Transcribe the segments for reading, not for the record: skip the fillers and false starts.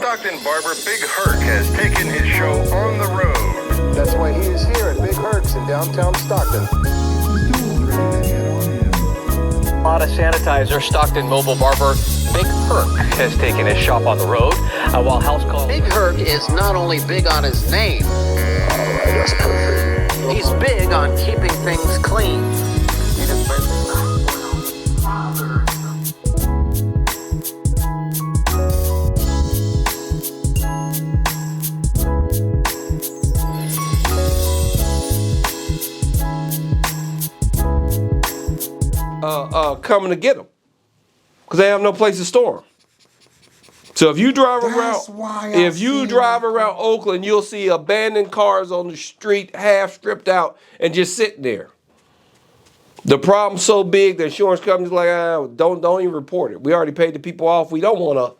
Stockton barber Big Herc has taken his show on the road. That's why he is here at Big Herc's in downtown Stockton. Auto sanitizer, Stockton mobile barber Big Herc has taken his shop on the road. While house call. Big Herc is not only big on his name. Alright, that's perfect. He's big on keeping things clean. Coming to get them because they have no place to store them. So if you drive around Oakland, you'll see abandoned cars on the street, half stripped out and just sitting there. The problem's so big, the insurance company's like, don't even report it. We already paid the people off. We don't want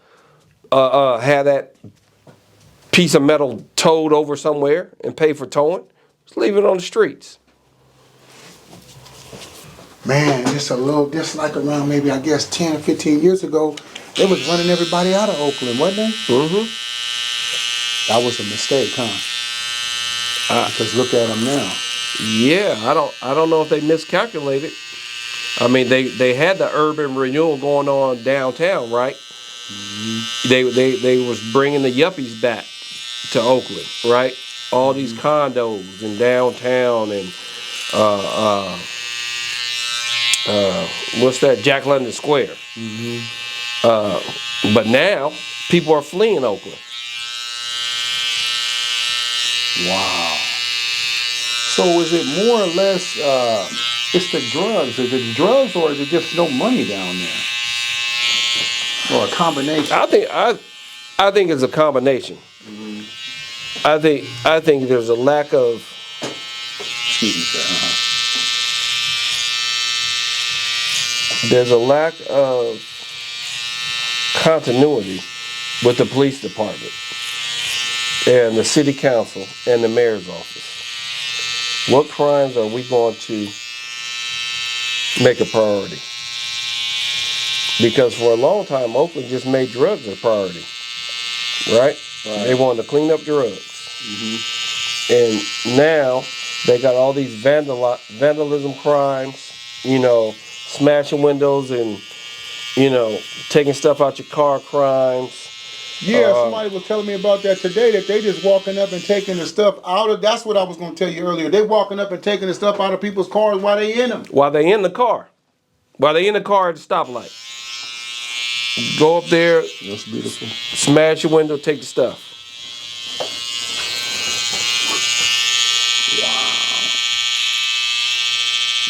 to have that piece of metal towed over somewhere and pay for towing. Just leave it on the streets. Man, just like around maybe, I guess, 10 or 15 years ago, they was running everybody out of Oakland, wasn't they? Mm-hmm. That was a mistake, huh? Because look at them now. Yeah, I don't know if they miscalculated. I mean, they had the urban renewal going on downtown, right? Mm-hmm. They was bringing the yuppies back to Oakland, right? All these condos in downtown and what's that? Jack London Square. Mm-hmm. But now people are fleeing Oakland. Wow. So is it more or less it's the drugs? Is it drugs or is it just no money down there? Or a combination? I think it's a combination. Mm-hmm. I think there's a lack of. Excuse me, sir. There's a lack of continuity with the police department and the city council and the mayor's office. What crimes are we going to make a priority? Because for a long time, Oakland just made drugs a priority, right? They wanted to clean up drugs. Mm-hmm. And now they got all these vandalism crimes, smashing windows and, taking stuff out your car crimes. Yeah, somebody was telling me about that today, that they just walking up and taking the stuff out of, that's what I was going to tell you earlier. They walking up and taking the stuff out of people's cars while they in them. While they in the car. While they in the car at the stoplight. Go up there. That's beautiful. Smash your window, take the stuff.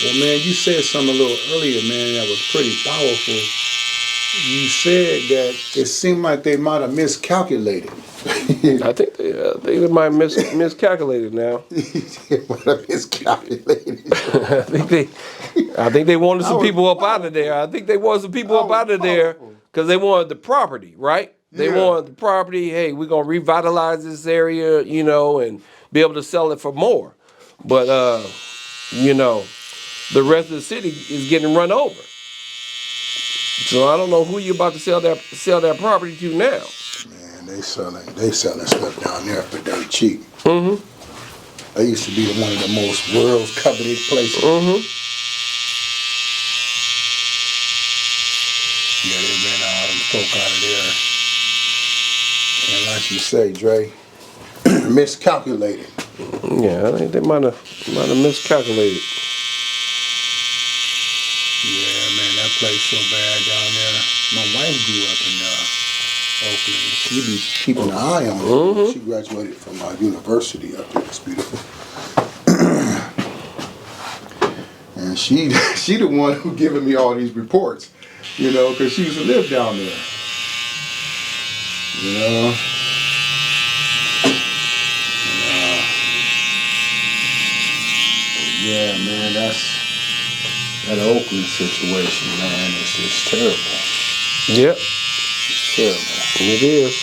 Well, man, you said something a little earlier, man, that was pretty powerful. You said that it seemed like they might have miscalculated. I think they might have miscalculated now. They might have miscalculated. I think they wanted some people up out of there. I think they wanted some people up out of there because they wanted the property, right? They wanted the property. Hey, we're going to revitalize this area, and be able to sell it for more. But, the rest of the city is getting run over. So I don't know who you're about to sell that property to now. Man, they selling stuff down there for dirt cheap. Mm-hmm. They used to be one of the most world's coveted places. Mm-hmm. Yeah, they ran all them folk out of there. And like you say, Dre, miscalculated. Yeah, I think they might have miscalculated. Yeah, man, that place so bad down there. My wife grew up in Oakland. She be keeping an eye on it. Mm-hmm. She graduated from university up there. It's beautiful. And she the one who giving me all these reports, because she used to live down there. Yeah, man, that Oakland situation, man, it's just terrible. Yep. It's terrible. It is.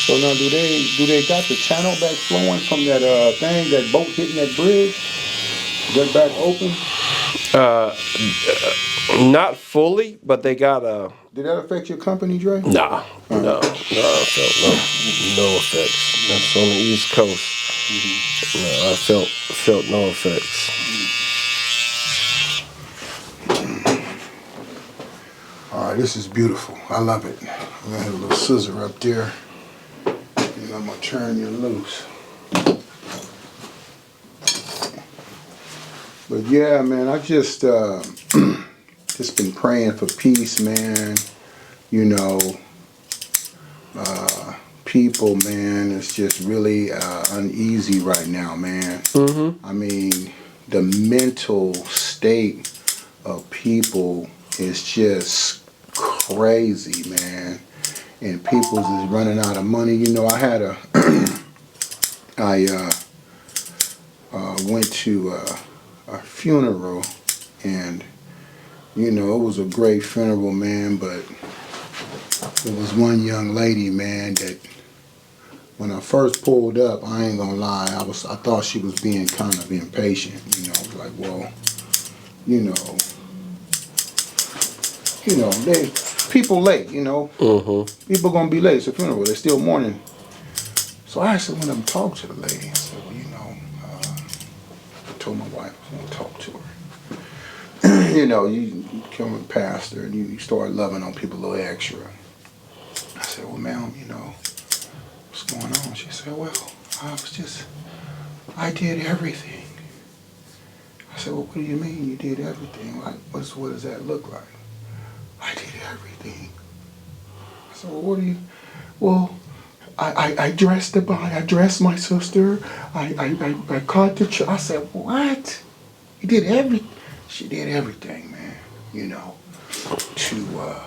So now, do they got the channel back flowing from that thing, that boat hitting that bridge? Is that back open? Not fully, but they got a. Did that affect your company, Dre? Nah, no, I felt no effects. That's on the East Coast. No, I felt no effects. All right, this is beautiful. I love it. I'm gonna have a little scissor up there, and I'm gonna turn you loose. But yeah, man, I just just been praying for peace, man. You know, people, man, it's just really uneasy right now, man. I mean, the mental state of people is just crazy, man. And people's is running out of money. You know, I had a, I went to a funeral, and you know, it was a great funeral, man, but there was one young lady, man, that when I first pulled up, I ain't gonna lie, I thought she was being kind of impatient, you know, like, well, people late, you know, people gonna be late. It's a funeral, they're still mourning. So I actually went up and talked to the lady. I said, well, you know, I told my wife I was gonna talk to her. You know, you become a pastor and you start loving on people a little extra. I said, well, ma'am, you know, what's going on? She said, well, I did everything. I said, well, what do you mean you did everything? Like, what does that look like? I did everything. I said, well, what do you, well, I dressed the body, I dressed my sister, I caught the child. I said, what? You did everything? She did everything, man, you know, to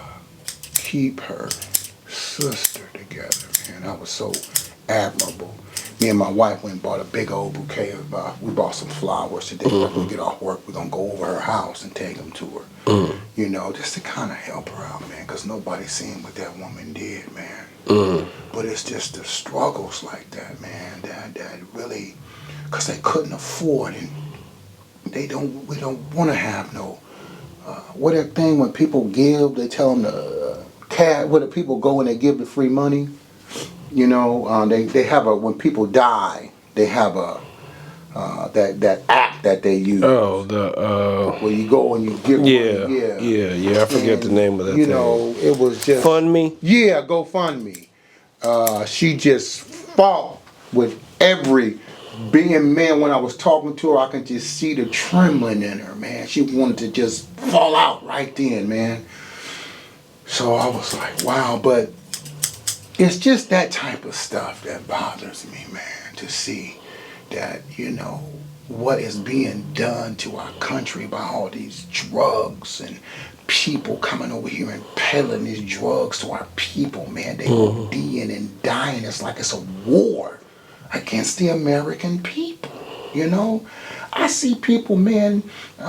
keep her sister together, man. That was so admirable. Me and my wife went and bought a big old bouquet of, we bought some flowers today. When we get off work, we're going to go over her house and take them to her, you know, just to kind of help her out, man, because nobody's seen what that woman did, man. But it's just the struggles like that, man, that really, because they couldn't afford it. We don't want to have no, what that thing when people give, they tell them where the people go and they give the free money. You know, they have when people die, they have that app that they use. Oh, where you go and you give money. Yeah. I forget the name of that thing. You know, it was just Fund Me. Yeah, GoFundMe. She just fought with every being man. When I was talking to her, I could just see the trembling in her, man. She wanted to just fall out right then, man. So I was like, wow, but it's just that type of stuff that bothers me, man, to see that, you know, what is being done to our country by all these drugs and people coming over here and peddling these drugs to our people, man. They ODing and dying. It's like it's a war against the American people, you know? I see people, man,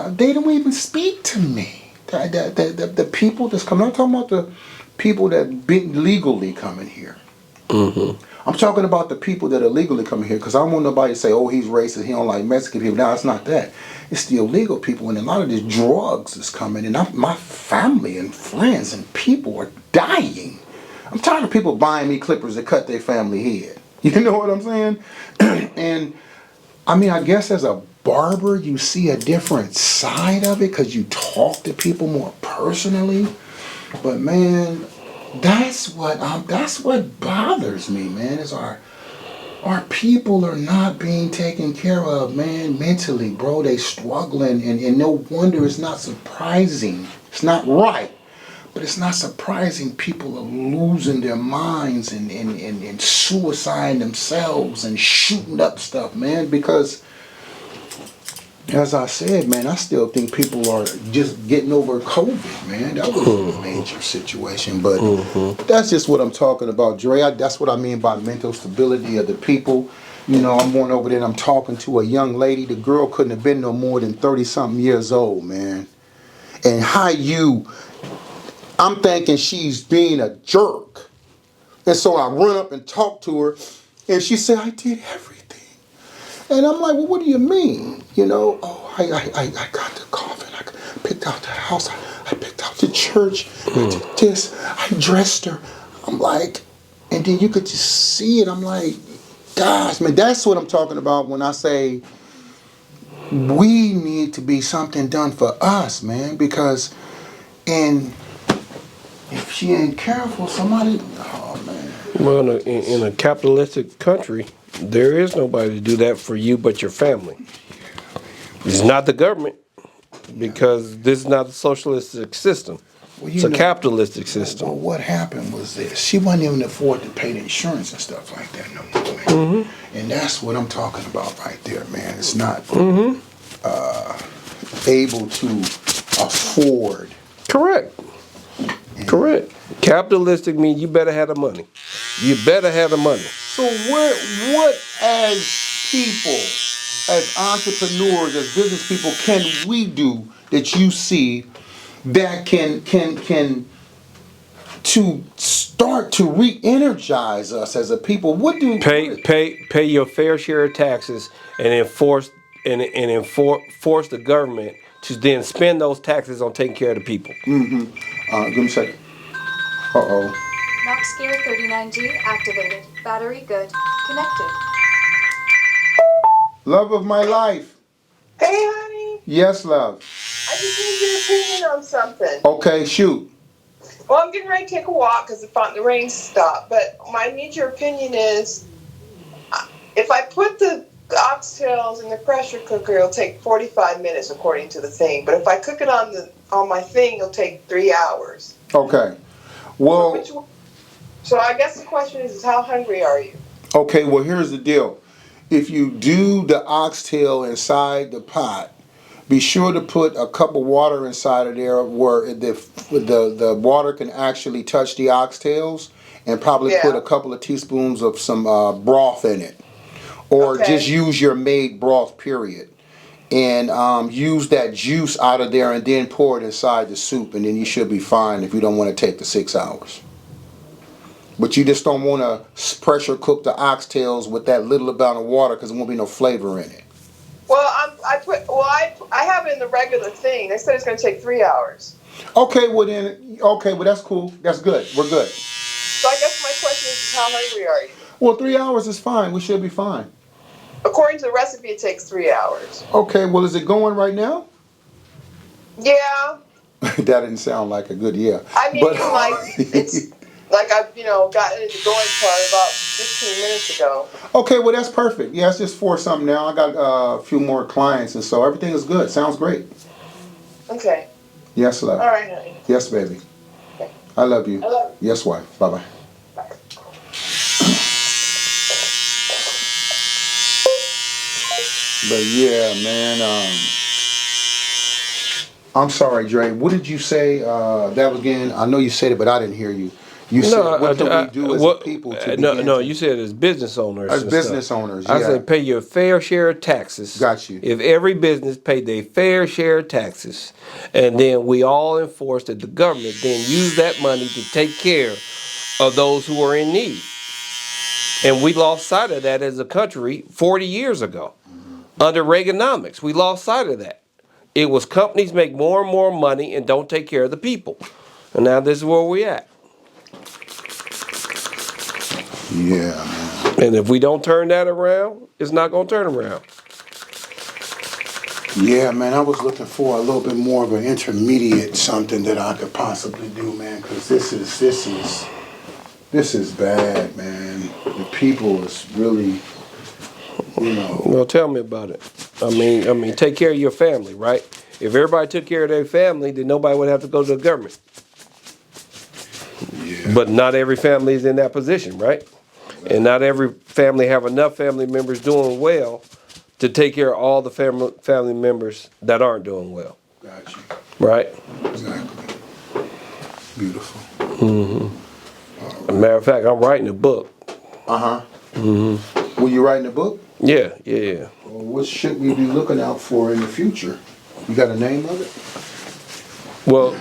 they don't even speak to me. The people that's coming, I'm talking about the people that been legally coming here. I'm talking about the people that are legally coming here, because I don't want nobody to say, oh, he's racist, he don't like Mexican people. No, it's not that. It's the illegal people, and a lot of these drugs is coming, and my family and friends and people are dying. I'm tired of people buying me clippers to cut their family head. You know what I'm saying? And I mean, I guess as a barber, you see a different side of it because you talk to people more personally. But man, that's what bothers me, man. Is our people are not being taken care of, man, mentally, bro. They struggling, and no wonder it's not surprising. It's not right, but it's not surprising people are losing their minds and suiciding themselves and shooting up stuff, man, because as I said, man, I still think people are just getting over COVID, man. That was a major situation, but that's just what I'm talking about, Dre. That's what I mean by mental stability of the people. You know, I'm going over there and I'm talking to a young lady. The girl couldn't have been no more than 30-something years old, man. And I'm thinking she's being a jerk. And so I run up and talk to her, and she said, I did everything. And I'm like, well, what do you mean? You know, oh, I got the coughing. I picked out the house. I picked out the church. I did this. I dressed her. I'm like, and then you could just see it. I'm like, gosh, man, that's what I'm talking about when I say we need to be something done for us, man, because if she ain't careful, somebody, oh man. Well, in a capitalistic country, there is nobody to do that for you but your family. It's not the government, because this is not a socialistic system. Well, It's a capitalistic system. Well, what happened was this. She wasn't even afford to pay the insurance and stuff like that no more, man. And that's what I'm talking about right there, man. It's not able to afford. Correct. Correct. Capitalistic means you better have the money. You better have the money. So what as people, as entrepreneurs, as business people, can we do that you see that can to start to re-energize us as a people? What do Pay your fair share of taxes and enforce the government to then spend those taxes on taking care of the people. Give me a second. Knox gear 39G activated. Battery good. Connected. Love of my life. Hey, honey. Yes, love. I just need your opinion on something. Okay, shoot. Well, I'm getting ready to take a walk because the rain stopped. But my need your opinion is, if I put the oxtails in the pressure cooker, it'll take 45 minutes according to the thing. But if I cook it on my thing, it'll take 3 hours. Okay. Well. So I guess the question is how hungry are you? Okay. Well, here's the deal. If you do the oxtail inside the pot, be sure to put a cup of water inside of there where the water can actually touch the oxtails, and probably put a couple of teaspoons of some broth in it. Or just use your made broth, period. And use that juice out of there and then pour it inside the soup, and then you should be fine if you don't want to take the 6 hours. But you just don't want to pressure cook the oxtails with that little amount of water because there won't be no flavor in it. Well, I have it in the regular thing. They said it's going to take 3 hours. Okay, well that's cool. That's good. We're good. So I guess my question is how hungry are you? Well, 3 hours is fine. We should be fine. According to the recipe, it takes 3 hours. Okay, well, is it going right now? Yeah. That didn't sound like a good yeah. I mean, it's like I've gotten into the going part about 15 minutes ago. Okay, well, that's perfect. Yeah, it's just 4 something now. I got a few more clients, and so everything is good. Sounds great. Okay. Yes, love. All right, honey. Yes, baby. Okay. I love you. I love you. Yes, wife. Bye-bye. Bye. But yeah, man, I'm sorry, Dre. What did you say that was again? I know you said it, but I didn't hear you. You said, what do we do as a people to begin you said as business owners. As business owners, yeah. I said pay your fair share of taxes. Got you. If every business paid their fair share of taxes, and then we all enforced that the government then use that money to take care of those who are in need. And we lost sight of that as a country 40 years ago. Under Reaganomics, we lost sight of that. It was companies make more and more money and don't take care of the people. And now this is where we're at. Yeah, man. And if we don't turn that around, it's not going to turn around. Yeah, man, I was looking for a little bit more of an intermediate something that I could possibly do, man, because this is bad, man. The people is really, Well, tell me about it. I mean, take care of your family, right? If everybody took care of their family, then nobody would have to go to the government. Yeah. But not every family is in that position, right? And not every family have enough family members doing well to take care of all the family members that aren't doing well. Got you. Right? Exactly. Beautiful. Mm-hmm. Matter of fact, I'm writing a book. Uh-huh. Mm-hmm. Were you writing a book? Yeah. Well, what should we be looking out for in the future? You got a name of it? Well,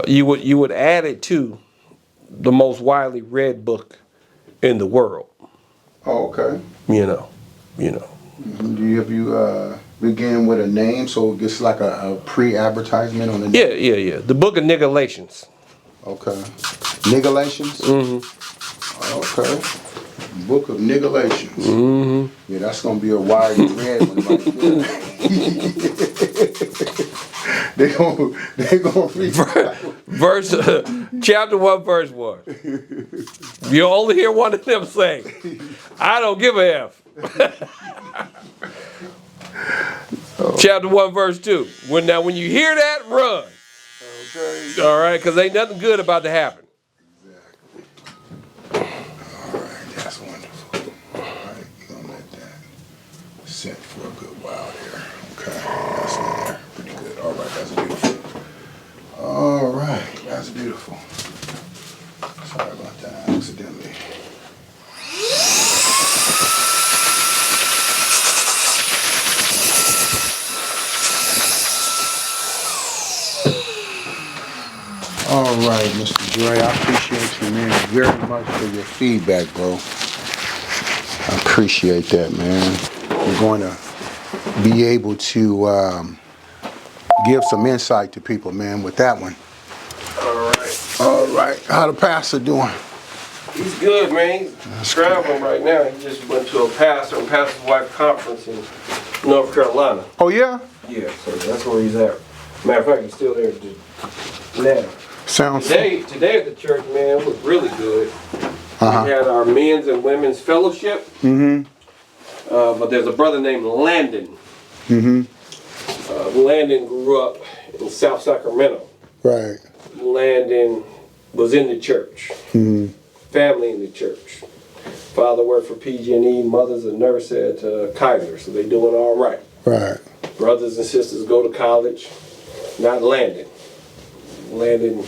you would add it to the most widely read book in the world. Oh, okay. You know. Do you begin with a name, so it's like a pre-advertisement on the name? Yeah. The Book of Nigalations. Okay. Nigalations? Okay. Book of Nigalations. Yeah, that's gonna be a widely read one right there. they gonna read Verse, chapter 1, verse 1. You only hear one of them say, I don't give a F. Chapter 1, verse 2. When you hear that, run. Okay. All right, because ain't nothing good about to happen. Exactly. All right, that's wonderful. All right, you're gonna let that sit for a good while there. Okay, that's in there. Pretty good. All right, that's beautiful. All right, that's beautiful. Sorry about that, accidentally. All right, Mr. Dre, I appreciate you, man, very much for your feedback, bro. I appreciate that, man. We're going to be able to give some insight to people, man, with that one. All right. How the pastor doing? He's good, man. He's traveling right now. He just went to a pastor and pastor's wife conference in North Carolina. Oh, yeah? Yeah, so that's where he's at. Matter of fact, he's still there now. Sounds Today at the church, man, it was really good. Uh-huh. We had our men's and women's fellowship. But there's a brother named Landon. Landon grew up in South Sacramento. Right. Landon was in the church. Family in the church. Father worked for PG&E, mother's a nurse at Kaiser, so they doing all right. Right. Brothers and sisters go to college. Not Landon. Landon,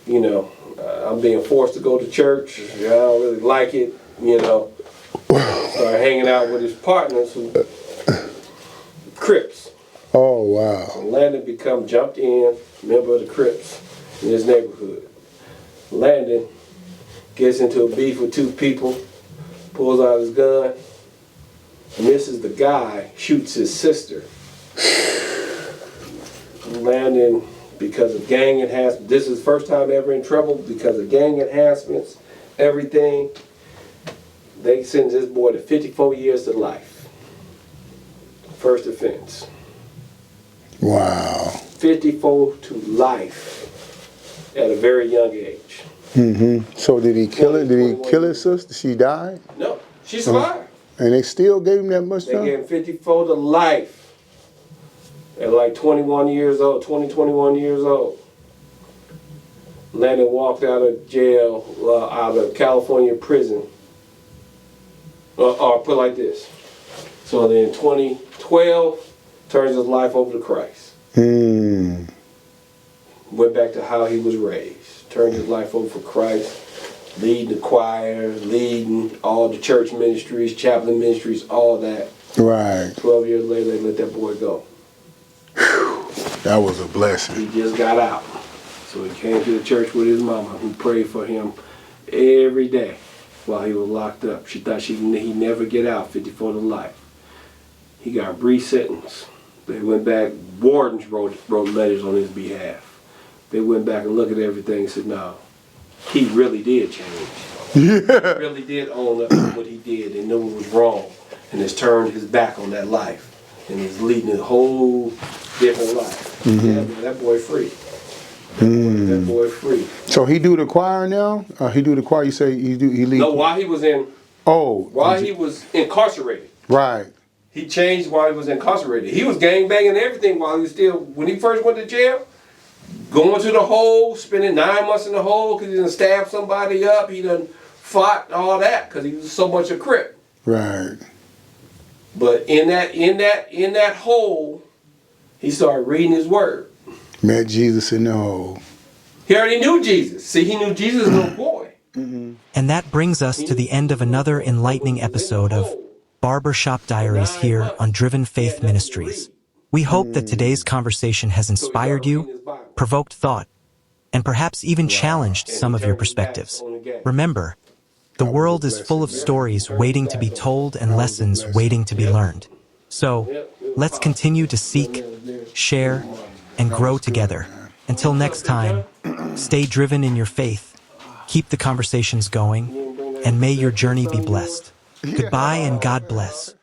I'm being forced to go to church. I don't really like it, Started hanging out with his partners who Crips. Oh, wow. And Landon jumped in, member of the Crips in his neighborhood. Landon gets into a beef with two people, pulls out his gun, misses the guy, shoots his sister. Landon, because of gang enhancements, this is the first time ever in trouble because of gang enhancements, everything. They sentenced this boy to 54 years to life. First offense. Wow. 54 to life at a very young age. So did he kill it? Did he kill his sister? She died? No, she survived. And they still gave him that much They time? gave him 54 to life at like 21 years old. Landon walked out of jail, out of California prison. Or put it like this. So then in 2012, turns his life over to Christ. Went back to how he was raised. Turned his life over for Christ. Leading the choir, leading all the church ministries, chaplain ministries, all that. Right. 12 years later, they let that boy go. That was a blessing. He just got out. So he came to the church with his mama, who prayed for him every day while he was locked up. She thought he'd never get out, 54 to life. He got a brief sentence. They went back, wardens wrote letters on his behalf. They went back and looked at everything and said, no, he really did change. He really did own up to what he did and knew it was wrong and has turned his back on that life and is leading a whole different life. Yeah, that boy free. That boy free. So he do the choir now? He do the choir, you say he leads? No, while he was incarcerated. Right. He changed while he was incarcerated. He was gangbanging and everything while he was when he first went to jail, going to the hole, spending 9 months in the hole because he done stabbed somebody up, he done fought all that because he was so much a Crip. Right. But in that hole, he started reading his word. Met Jesus in the hole. He already knew Jesus. See, he knew Jesus as a little boy. And that brings us to the end of another enlightening episode of Barbershop Diaries here on Driven Faith Ministries. We hope that today's conversation has inspired you, provoked thought, and perhaps even challenged some of your perspectives. Remember, the world is full of stories waiting to be told and lessons waiting to be learned. So, Let's continue to seek, share, and grow together. Until next time, stay driven in your faith, keep the conversations going, and may your journey be blessed. Goodbye and God bless.